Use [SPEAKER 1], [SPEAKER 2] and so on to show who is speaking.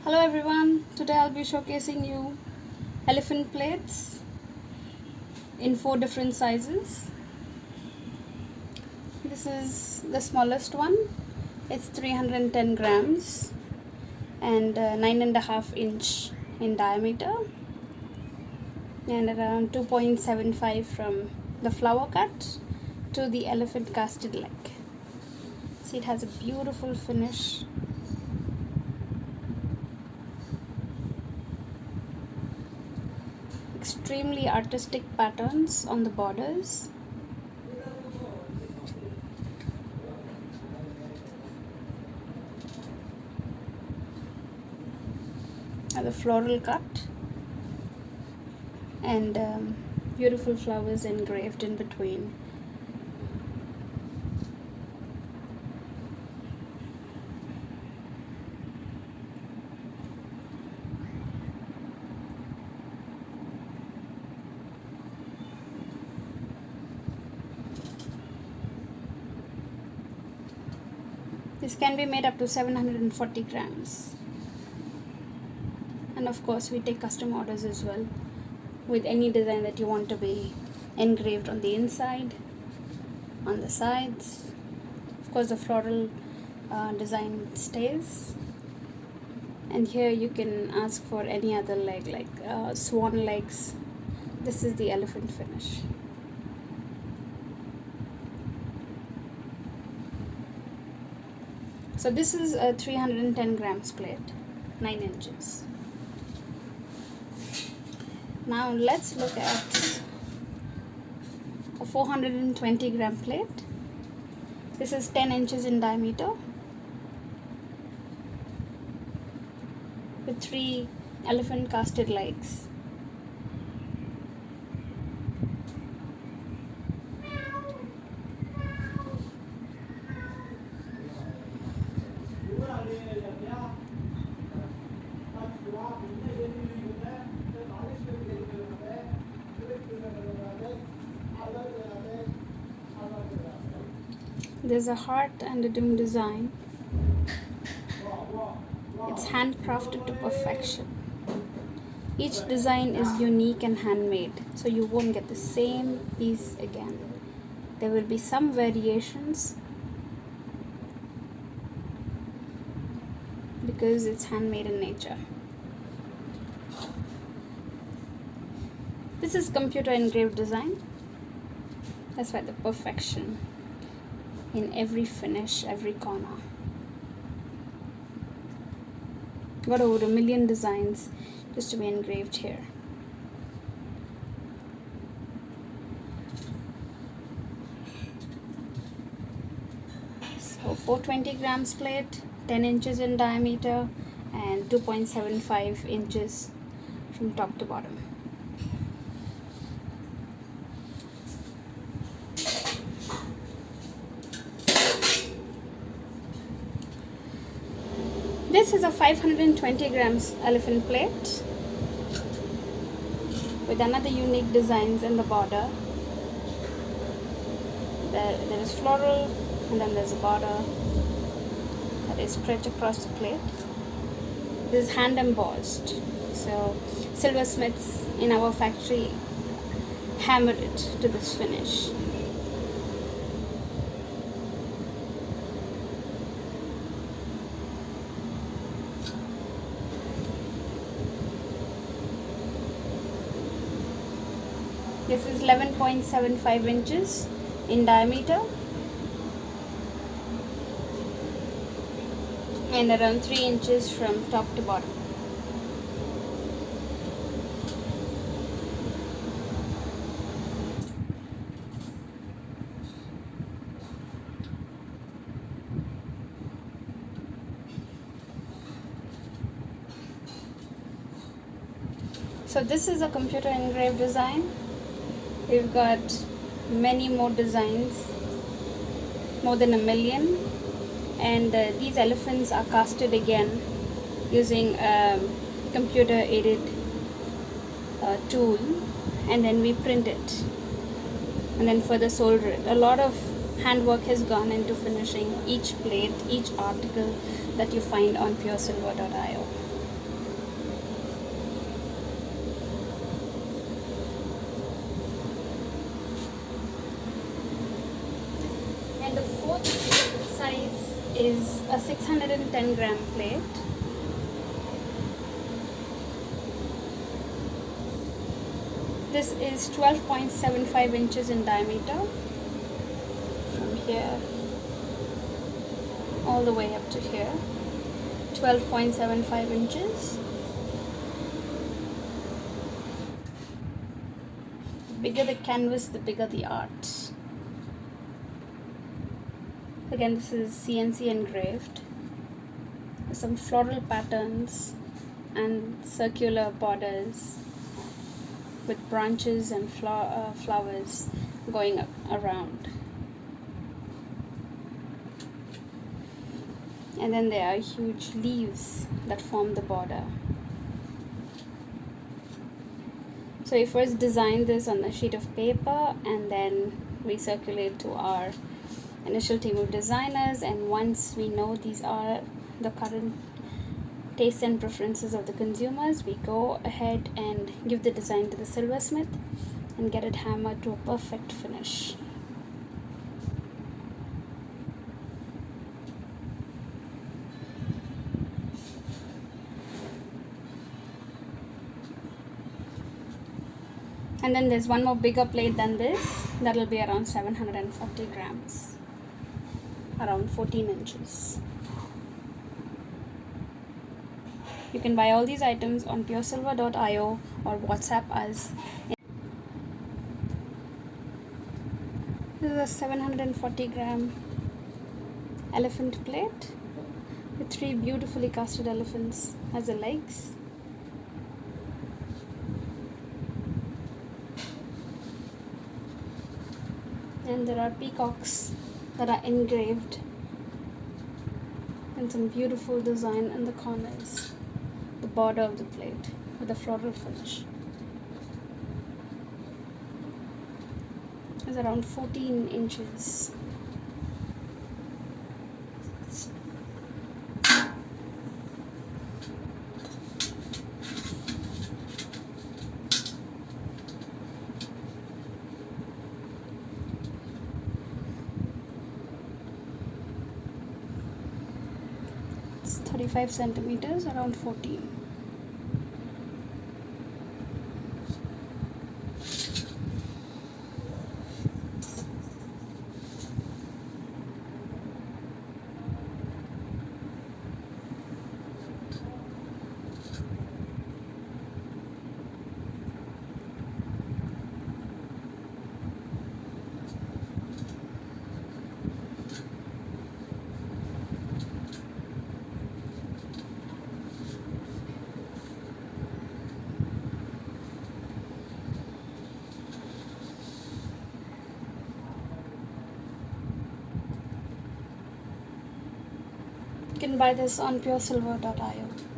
[SPEAKER 1] Hello everyone, today I'll be showcasing you elephant plates in 4 different sizes. This is the smallest one. It's 310 grams and 9.5 inch in diameter and around 2.75 from the flower cut to the elephant casted leg. See, it has a beautiful finish. Extremely artistic patterns on the borders. The floral cut and beautiful flowers engraved in between. This can be made up to 740 grams. And of course we take custom orders as well with any design that you want to be engraved on the inside, on the sides. Of course the floral design stays, and here you can ask for any other leg like swan legs. This is the elephant finish. So this is a 310 grams plate, 9 inches. Now let's look at a 420 gram plate. This is 10 inches in diameter with 3 elephant casted legs. There's a heart and a dome design. It's handcrafted to perfection. Each design is unique and handmade, so you won't get the same piece again. There will be some variations because it's handmade in nature. This is computer engraved design. That's why the perfection in every finish, every corner. Got over 1 million designs just to be engraved here. So 420 grams plate, 10 inches in diameter and 2.75 inches from top to bottom. This is a 520 grams elephant plate with another unique designs in the border. There is floral and then there's a border that is stretched across the plate. This is hand embossed. So silversmiths in our factory hammered it to this finish. This is 11.75 inches in diameter and around 3 inches from top to bottom. So this is a computer engraved design. We've got many more designs, more than 1 million, and these elephants are casted again using a computer aided tool, and then we print it and then further solder it. A lot of handwork has gone into finishing each plate, each article that you find on PureSilver.io. is a 610 gram plate. This is 12.75 inches in diameter from here all the way up to here. 12.75 inches. The bigger the canvas, the bigger the art. Again, this is CNC engraved. There's some floral patterns and circular borders with branches and flowers going around. And then there are huge leaves that form the border. So we first design this on a sheet of paper, and then we circulate to our initial team of designers, and once we know these are the current tastes and preferences of the consumers, we go ahead and give the design to the silversmith and get it hammered to a perfect finish. And then there's one more bigger plate than this, that will be around 740 grams, around 14 inches. You can buy all these items on PureSilver.io or WhatsApp us. This is a 740 gram elephant plate with 3 beautifully casted elephants as the legs. And there are peacocks that are engraved and some beautiful design in the corners, the border of the plate with a floral finish. It's around 14 inches. It's 35 centimeters, around 14. You can buy this on PureSilver.io.